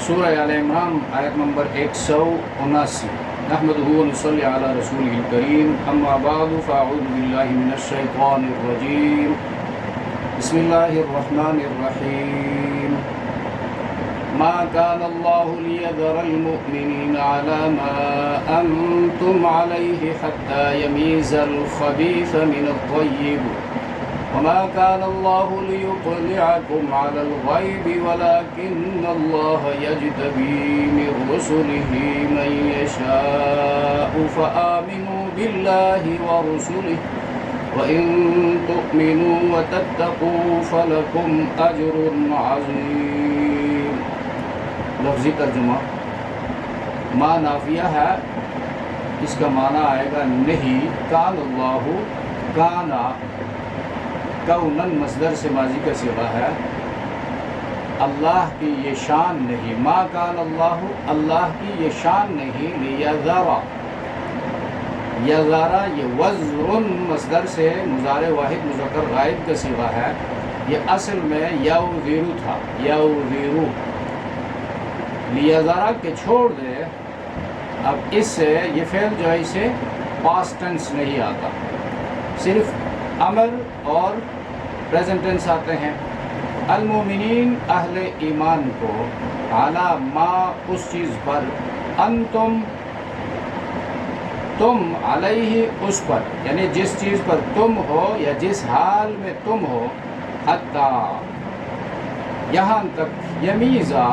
سورہ آل عمران آیت نمبر 179. نحمده ونصلي على رسوله الكريم. اما بعد فاعوذ بالله من الشيطان الرجيم. بسم الله الرحمن الرحيم. ما كان الله ليذر المؤمنين على ما أنتم عليه حتى يميز الخبيث من الطيب وما كان الله ليطلعكم على الغيب ولكن الله يجتبي من رسله من يشاء فآمنوا بالله ورسله وإن تؤمنوا وتتقوا فلكم أجر عظيم. لفظی ترجمہ ما نافیہ ہے، اس کا معنی آئے گا نہیں. کان اللہ، کانا کونن مصدر سے ماضی کا صیغہ ہے. اللہ کی یہ شان نہیں، ما کان اللہ، اللہ کی یہ شان نہیں. لیذرا، یذرا یہ وزر مصدر سے مضارع واحد مذکر غائب کا صیغہ ہے. یہ اصل میں یوذر تھا، یوذر. لیذرا کے چھوڑ دے. اب اس سے یہ فعل جو ہے اسے پاسٹ ٹینس نہیں آتا، صرف امر اور پریزنٹ ٹینس آتے ہیں. المومنین اہل ایمان کو، علی ما اس چیز پر، انتم تم، علیہ اس پر، یعنی جس چیز پر تم ہو یا جس حال میں تم ہو، حتی یہاں تک. یمیزا،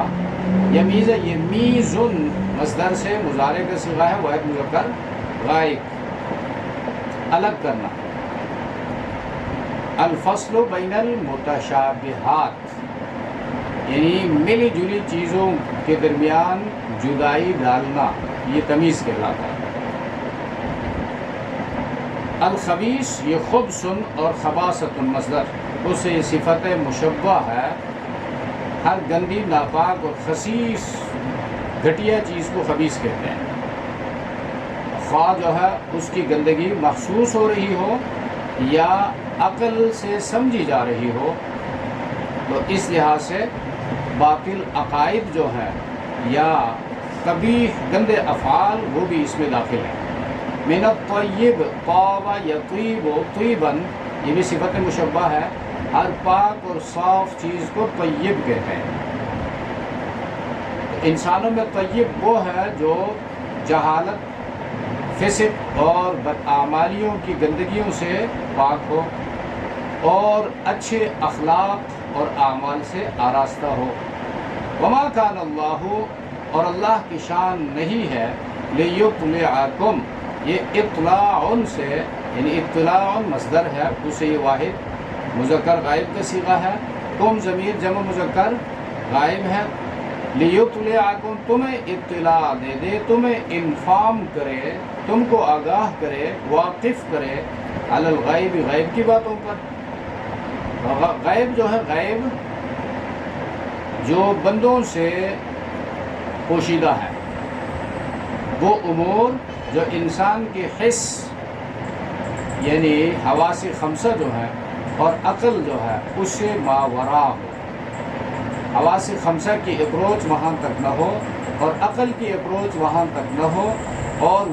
یمیزا یہ میزن مصدر سے مضارع کا صیغہ ہے واحد مذکر غائب. الگ کرنا. الفصل بین المتشابہات، یعنی ملی جلی چیزوں کے درمیان جدائی ڈالنا، یہ تمیز کہلاتا ہے. الخبیث یہ خبث اور خباثۃ مصدر، اس سے یہ صفت مشبہ ہے. ہر گندی، ناپاک اور خسیس گھٹیا چیز کو خبیث کہتے ہیں. خواہ جو ہے اس کی گندگی محسوس ہو رہی ہو یا عقل سے سمجھی جا رہی ہو، تو اس لحاظ سے باطل عقائد جو ہیں یا قبیح گندے افعال وہ بھی اس میں داخل ہیں. من الطیب، طاب یطیب طیبا، یہ بھی صفت مشبہ ہے. ہر پاک اور صاف چیز کو طیب کہتے ہیں. انسانوں میں طیب وہ ہے جو جہالت، فسق اور بدعمالیوں کی گندگیوں سے پاک ہو اور اچھے اخلاق اور اعمال سے آراستہ ہو. وما کان اللہ، اور اللہ کی شان نہیں ہے، لیطلعکم، یہ اطلاع سے، یعنی اطلاع مصدر ہے، اسے یہ واحد مذکر غائب کا صیغہ ہے. تم ضمیر جمع مذکر غائب ہے. لیطلعکم، تمہیں اطلاع دے دے، تمہیں انفارم کرے، تم کو آگاہ کرے، واقف کرے، علی الغیب، غیب کی باتوں پر. غیب جو ہے، غیب جو بندوں سے پوشیدہ ہے، وہ امور جو انسان کے حس یعنی حواس خمسہ جو ہے اور عقل جو ہے اس سے ماوراء ہو. حواس خمسہ کی اپروچ وہاں تک نہ ہو اور عقل کی اپروچ وہاں تک نہ ہو، اور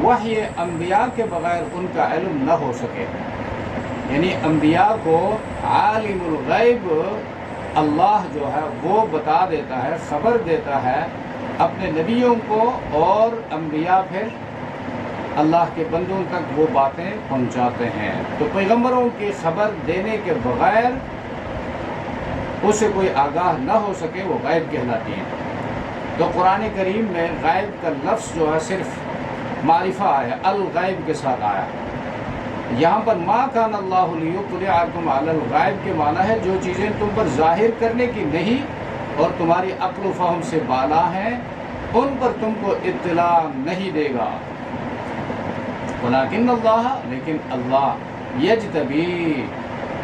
وحی انبیاء کے بغیر ان کا علم نہ ہو سکے. یعنی انبیاء کو عالم الغیب اللہ جو ہے وہ بتا دیتا ہے، خبر دیتا ہے اپنے نبیوں کو، اور انبیاء پھر اللہ کے بندوں تک وہ باتیں پہنچاتے ہیں. تو پیغمبروں کی خبر دینے کے بغیر اسے کوئی آگاہ نہ ہو سکے، وہ غیب کہلاتی ہیں. تو قرآن کریم میں غیب کا لفظ جو ہے صرف معرفہ آیا، الغیب کے ساتھ آیا. یہاں پر ما کان اللہ لیطلعکم علی الغیب کے معنی ہے جو چیزیں تم پر ظاہر کرنے کی نہیں اور تمہاری عقل و فہم سے بالا ہیں، ان پر تم کو اطلاع نہیں دے گا. ولیکن اللہ، لیکن اللہ، یجتبی،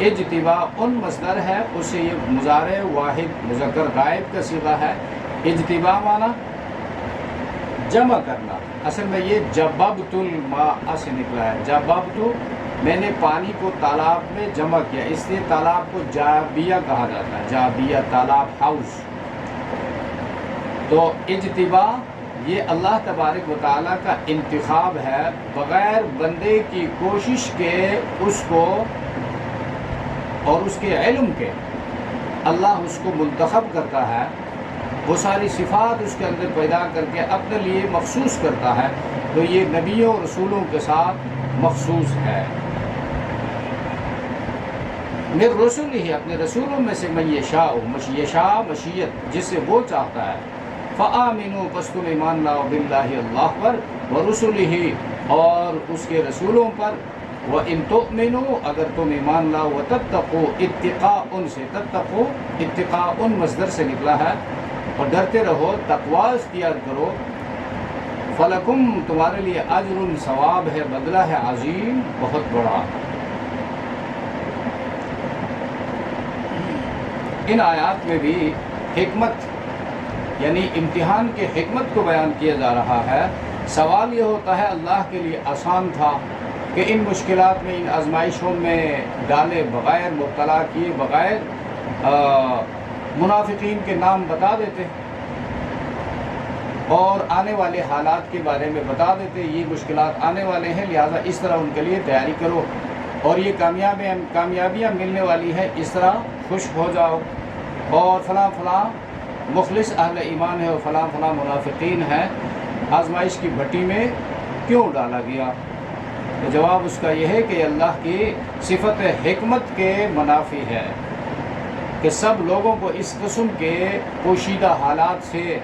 اجتبا ان مصدر ہے، اس سے یہ مضارع واحد مذکر غائب کا صیغہ ہے. اجتبا معنی جمع کرنا. اصل میں یہ جببت الماء سے نکلا ہے. جببت، میں نے پانی کو تالاب میں جمع کیا، اس لیے تالاب کو جابیہ کہا جاتا ہے. جابیہ تالاب، ہاؤس. تو اجتبا یہ اللہ تبارک و تعالیٰ کا انتخاب ہے، بغیر بندے کی کوشش کے اس کو اور اس کے علم کے اللہ اس کو منتخب کرتا ہے، وہ ساری صفات اس کے اندر پیدا کر کے اپنے لیے مخصوص کرتا ہے، تو یہ نبیوں اور رسولوں کے ساتھ مخصوص ہے۔ من رسول ہی، اپنے رسولوں میں سے من یشاء، مشیت جس سے وہ چاہتا ہے، فآمنوا پس تم ایمان لاؤ باللہ اللہ پر، ورسلہ اور اس کے رسولوں پر، وَإِن تُؤْمِنُوا اگر تم ایمان لاؤ، وَتَتَّقُوا اتقاء سے، تتقوا اتقاء مصدر سے نکلا ہے، اور ڈرتے رہو، تقوی اختیار کرو، فَلَكُمْ تمہارے لیے اجر ثواب ہے، بدلہ ہے عظیم بہت بڑا۔ ان آیات میں بھی حکمت یعنی امتحان کے حکمت کو بیان کیا جا رہا ہے۔ سوال یہ ہوتا ہے اللہ کے لیے آسان تھا کہ ان مشکلات میں، ان آزمائشوں میں ڈالے بغیر، مبتلا کیے بغیر منافقین کے نام بتا دیتے اور آنے والے حالات کے بارے میں بتا دیتے، یہ مشکلات آنے والے ہیں لہٰذا اس طرح ان کے لیے تیاری کرو، اور یہ کامیابیاں ملنے والی ہے اس طرح خوش ہو جاؤ، اور فلاں فلاں مخلص اہل ایمان ہے اور فلاں فلاں منافقین ہیں، آزمائش کی بھٹی میں کیوں ڈالا گیا؟ تو جواب اس کا یہ ہے کہ اللہ کی صفت حکمت کے منافی ہے کہ سب لوگوں کو اس قسم کے پوشیدہ حالات سے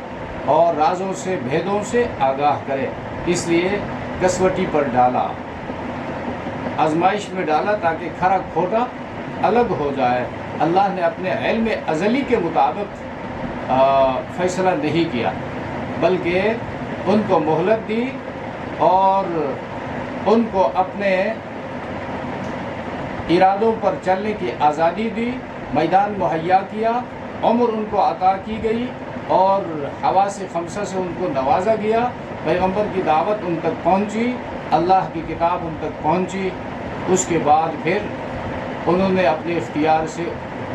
اور رازوں سے، بھیدوں سے آگاہ کرے، اس لیے کسوٹی پر ڈالا، آزمائش میں ڈالا تاکہ کھرا کھوٹا الگ ہو جائے۔ اللہ نے اپنے علم ازلی کے مطابق فیصلہ نہیں کیا، بلکہ ان کو مہلت دی اور ان کو اپنے ارادوں پر چلنے کی آزادی دی، میدان مہیا کیا، عمر ان کو عطا کی گئی اور حواس خمسہ سے ان کو نوازا گیا، پیغمبر کی دعوت ان تک پہنچی، اللہ کی کتاب ان تک پہنچی، اس کے بعد پھر انہوں نے اپنے اختیار سے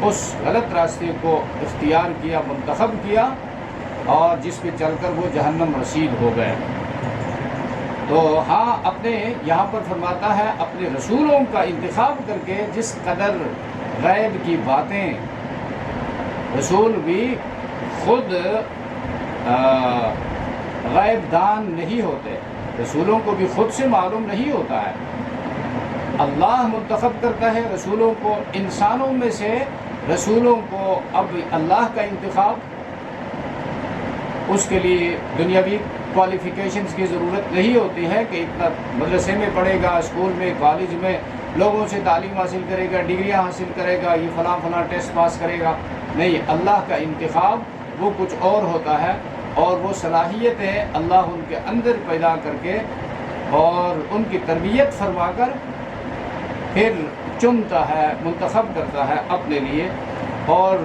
اس غلط راستے کو اختیار کیا، منتخب کیا، اور جس پہ چل کر وہ جہنم رسید ہو گئے۔ تو ہاں، اپنے یہاں پر فرماتا ہے اپنے رسولوں کا انتخاب کر کے جس قدر غیب کی باتیں، رسول بھی خود غیب دان نہیں ہوتے، رسولوں کو بھی خود سے معلوم نہیں ہوتا ہے، اللہ منتخب کرتا ہے رسولوں کو، انسانوں میں سے رسولوں کو اب اللہ کا انتخاب، اس کے لیے دنیاوی کوالیفیکیشنز کی ضرورت نہیں ہوتی ہے کہ اتنا مدرسے میں پڑھے گا، اسکول میں، کالج میں لوگوں سے تعلیم حاصل کرے گا، ڈگریاں حاصل کرے گا، یہ فلاں فلاں ٹیسٹ پاس کرے گا، نہیں، اللہ کا انتخاب وہ کچھ اور ہوتا ہے، اور وہ صلاحیتیں اللہ ان کے اندر پیدا کر کے اور ان کی تربیت فرما کر پھر چنتا ہے، منتخب کرتا ہے اپنے لیے، اور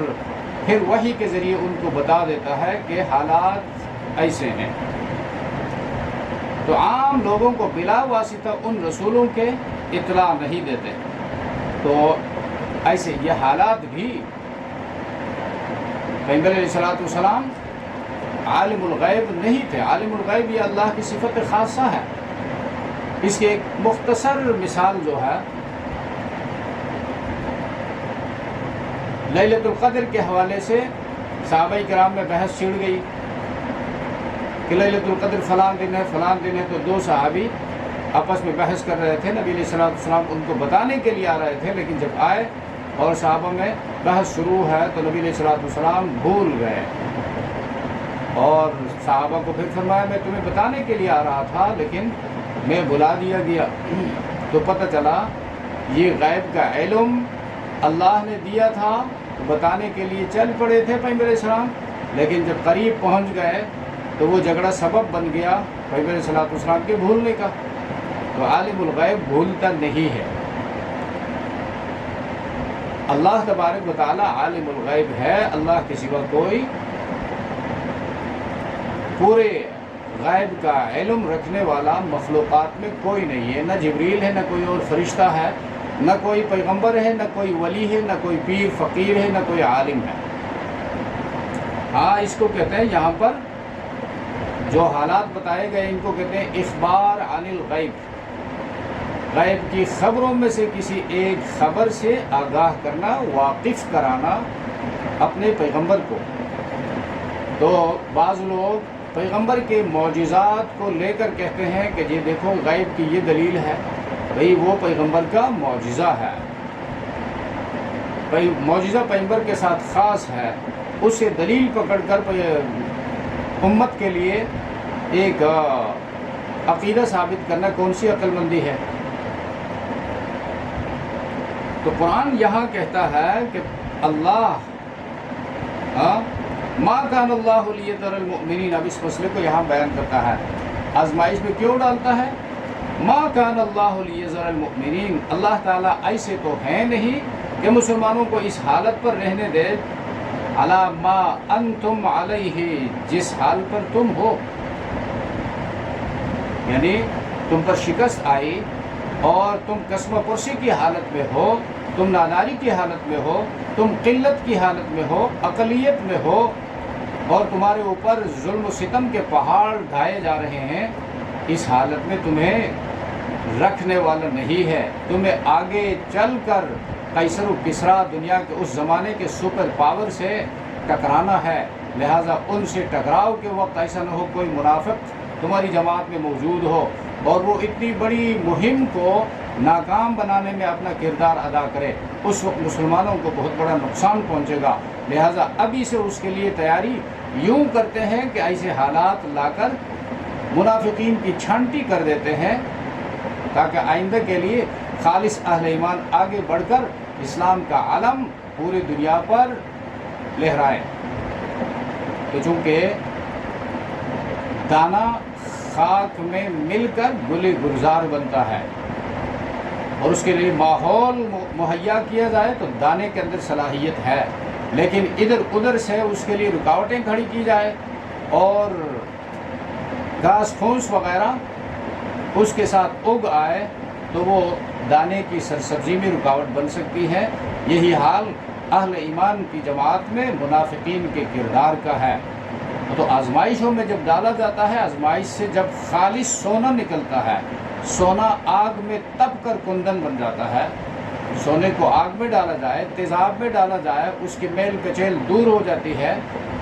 پھر وحی کے ذریعے ان کو بتا دیتا ہے کہ حالات ایسے ہیں۔ تو عام لوگوں کو بلا واسطہ ان رسولوں کے اطلاع نہیں دیتے، تو ایسے یہ حالات بھی پیغمبر علیہ السلام عالم الغیب نہیں تھے، عالم الغیب یہ اللہ کی صفت خاصہ ہے۔ اس کی ایک مختصر مثال جو ہے لیلۃ القدر کے حوالے سے صحابہ کرام میں بحث چھڑ گئی کہ لیلۃ القدر فلاں دن ہے، فلاں دن ہے، تو دو صحابی آپس میں بحث کر رہے تھے، نبی علیہ السلام ان کو بتانے کے لیے آ رہے تھے، لیکن جب آئے اور صحابہ میں بحث شروع ہے تو نبی علیہ السلام بھول گئے، اور صحابہ کو پھر فرمایا میں تمہیں بتانے کے لیے آ رہا تھا لیکن میں بلا دیا گیا۔ تو پتہ چلا یہ غیب کا علم اللہ نے دیا تھا، تو بتانے کے لیے چل پڑے تھے پیغمبر علیہ السلام، لیکن جب قریب پہنچ گئے تو وہ جھگڑا سبب بن گیا پیغمبر علیہ السلام کے بھولنے کا۔ تو عالم الغیب بھولتا نہیں ہے، اللہ تبارک و تعالی عالم الغیب ہے، اللہ کے سوا کوئی پورے غیب کا علم رکھنے والا مخلوقات میں کوئی نہیں ہے، نہ جبریل ہے، نہ کوئی اور فرشتہ ہے، نہ کوئی پیغمبر ہے، نہ کوئی ولی ہے، نہ کوئی پیر فقیر ہے، نہ کوئی عالم ہے۔ ہاں، اس کو کہتے ہیں یہاں پر جو حالات بتائے گئے ان کو کہتے ہیں اخبار عن الغیب، غیب کی خبروں میں سے کسی ایک خبر سے آگاہ کرنا، واقف کرانا اپنے پیغمبر کو۔ تو بعض لوگ پیغمبر کے معجزات کو لے کر کہتے ہیں کہ یہ دیکھو غیب کی یہ دلیل ہے، بھئی وہ پیغمبر کا معجزہ ہے، معجزہ پیغمبر کے ساتھ خاص ہے، اس سے دلیل پکڑ کر امت کے لیے ایک عقیدہ ثابت کرنا کون سی عقل مندی ہے؟ تو قرآن یہاں کہتا ہے کہ اللہ ما کان اللہ لیذر المؤمنین، اب اس مسئلے کو یہاں بیان کرتا ہے، آزمائش میں کیوں ڈالتا ہے؟ ما کان اللہ لیذر المؤمنین، اللہ تعالیٰ ایسے تو ہے نہیں کہ مسلمانوں کو اس حالت پر رہنے دے، علی ما انتم علیہ، جس حال پر تم ہو، یعنی تم پر شکست آئی اور تم قسم پرسی کی حالت میں ہو، تم ناداری کی حالت میں ہو، تم قلت کی حالت میں ہو، اقلیت میں ہو، اور تمہارے اوپر ظلم و ستم کے پہاڑ ڈھائے جا رہے ہیں، اس حالت میں تمہیں رکھنے والا نہیں ہے، تمہیں آگے چل کر قیصر و کسریٰ دنیا کے اس زمانے کے سپر پاور سے ٹکرانا ہے، لہٰذا ان سے ٹکراؤ کے وقت ایسا نہ ہو کوئی منافق تمہاری جماعت میں موجود ہو اور وہ اتنی بڑی مہم کو ناکام بنانے میں اپنا کردار ادا کرے، اس وقت مسلمانوں کو بہت بڑا نقصان پہنچے گا، لہٰذا ابھی سے اس کے لیے تیاری یوں کرتے ہیں کہ ایسے حالات لا کر منافقین کی چھانٹی کر دیتے ہیں تاکہ آئندہ کے لیے خالص اہل ایمان آگے بڑھ کر اسلام کا علم پوری دنیا پر لہرائے۔ تو چونکہ دانا خاک میں مل کر گل گلزار بنتا ہے اور اس کے لیے ماحول مہیا کیا جائے تو دانے کے اندر صلاحیت ہے، لیکن ادھر ادھر سے اس کے لیے رکاوٹیں کھڑی کی جائے اور گھاس پھوس وغیرہ اس کے ساتھ اگ آئے تو وہ دانے کی سرسبزی میں رکاوٹ بن سکتی ہے۔ یہی حال اہل ایمان کی جماعت میں منافقین کے کردار کا ہے۔ تو آزمائشوں میں جب ڈالا جاتا ہے، آزمائش سے جب خالص سونا نکلتا ہے، سونا آگ میں تپ کر کندن بن جاتا ہے، سونے کو آگ میں ڈالا جائے، تیزاب میں ڈالا جائے، اس کی میل کچیل دور ہو جاتی ہے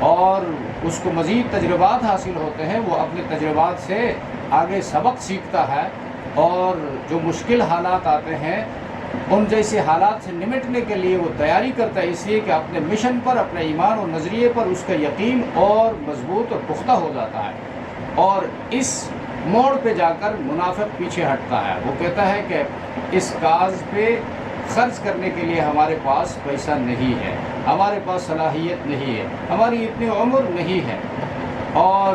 اور اس کو مزید تجربات حاصل ہوتے ہیں، وہ اپنے تجربات سے آگے سبق سیکھتا ہے اور جو مشکل حالات آتے ہیں ان جیسے حالات سے نمٹنے کے لیے وہ تیاری کرتا ہے، اس لیے کہ اپنے مشن پر، اپنے ایمان اور نظریے پر اس کا یقین اور مضبوط اور پختہ ہو جاتا ہے، اور اس موڑ پہ جا کر منافق پیچھے ہٹتا ہے، وہ کہتا ہے کہ اس کاز پہ خرچ کرنے کے لیے ہمارے پاس پیسہ نہیں ہے، ہمارے پاس صلاحیت نہیں ہے، ہماری اتنی عمر نہیں ہے اور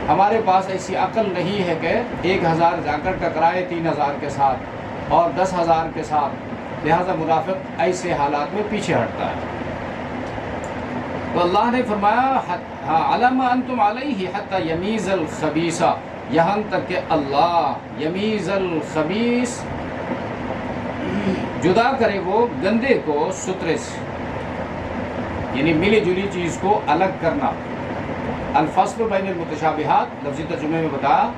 ہمارے پاس ایسی عقل نہیں ہے کہ 1000 جا کر ٹکرائے 3000 کے ساتھ اور 10,000 کے ساتھ، لہذا منافق ایسے حالات میں پیچھے ہٹتا ہے۔ تو اللہ نے فرمایا علم انتم علیہ حتی یمیز الخبیث، یہاں تک کہ اللہ یمیز الخبیث جدا کرے وہ گندے کو سترے سے، یعنی ملی جلی چیز کو الگ کرنا۔ الفصل بین المتشابہات لفظی ترجمے میں بتایا،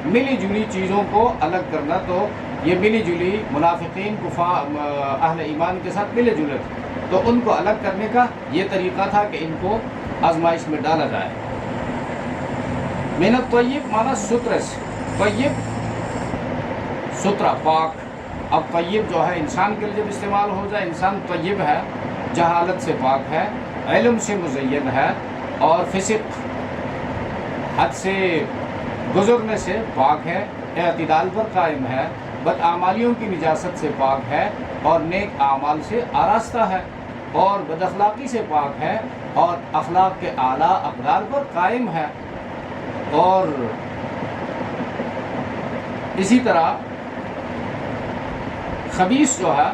ملی جلی چیزوں کو الگ کرنا، تو یہ ملی جلی منافقین اہل ایمان کے ساتھ ملے جلے تھے، تو ان کو الگ کرنے کا یہ طریقہ تھا کہ ان کو آزمائش میں ڈالا جائے۔ من الطیب مانا سترے سے، طیب سترہ پاک۔ اب طیب جو ہے انسان کے لیے جب استعمال ہو جائے، انسان طیب ہے، جہالت سے پاک ہے، علم سے مزین ہے اور فسق حد سے گزرنے سے پاک ہے، اعتدال پر قائم ہے، بدعمالیوں کی نجاست سے پاک ہے اور نیک اعمال سے آراستہ ہے اور بد اخلاقی سے پاک ہے اور اخلاق کے اعلیٰ اقدار پر قائم ہے۔ اور اسی طرح خبیث جو ہے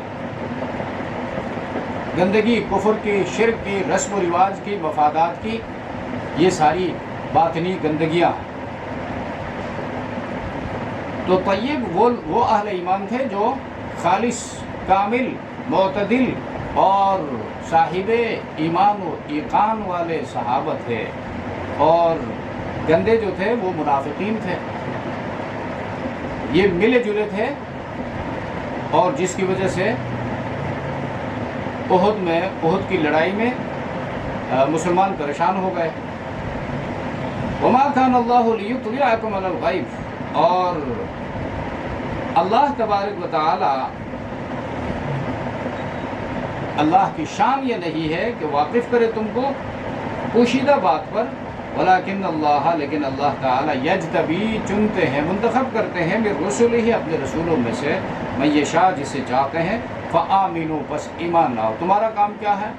گندگی، کفر کی، شرک کی، رسم و رواج کی، مفادات کی، یہ ساری باطنی گندگیاں ہیں۔ تو طیب وہ اہل ایمان تھے جو خالص، کامل، معتدل اور صاحب ایمان و ایقان والے صحابہ تھے، اور گندے جو تھے وہ منافقین تھے، یہ ملے جلے تھے، اور جس کی وجہ سے احد کی لڑائی میں مسلمان پریشان ہو گئے۔ وما كان الله ليطلعكم على الغیب، اور اللہ تبارک و تعالی، اللہ کی شان یہ نہیں ہے کہ واقف کرے تم کو پوشیدہ بات پر، ولیکن اللہ، لیکن اللہ تعالی یجتبی، چنتے ہیں، منتخب کرتے ہیں، من رسلہ، اپنے رسولوں میں سے، من یشاء، جسے چاہتے ہیں، فآمنوا، پس ایمان لاؤ۔ تمہارا کام کیا ہے؟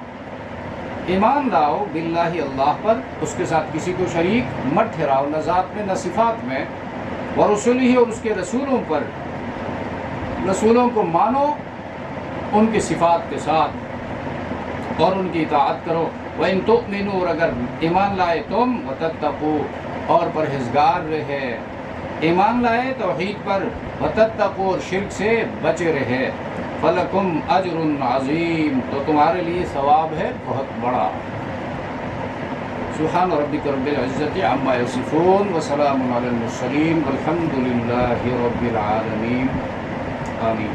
ایمان لاؤ باللہ، اللہ پر، اس کے ساتھ کسی کو شریک مت ٹھہراؤ، نہ ذات میں نہ صفات میں، ورسلہ، اور اس کے رسولوں پر، رسولوں کو مانو ان کی صفات کے ساتھ اور ان کی اطاعت کرو۔ وَإِن تُؤْمِنُوا، اور اگر ایمان لائے تم، وَتَتَّقُوا، اور پرہیزگار رہے، ایمان لائے توحید پر، وَتَتَّقُوا، اور شرک سے بچے رہے، فَلَكُمْ أَجْرٌ عَظِيمٌ، تو تمہارے لیے ثواب ہے بہت بڑا۔ سبحان ربک رب العزت عما یصفون، وسلام علی المرسلین، والحمد للہ رب العالمین، آمین۔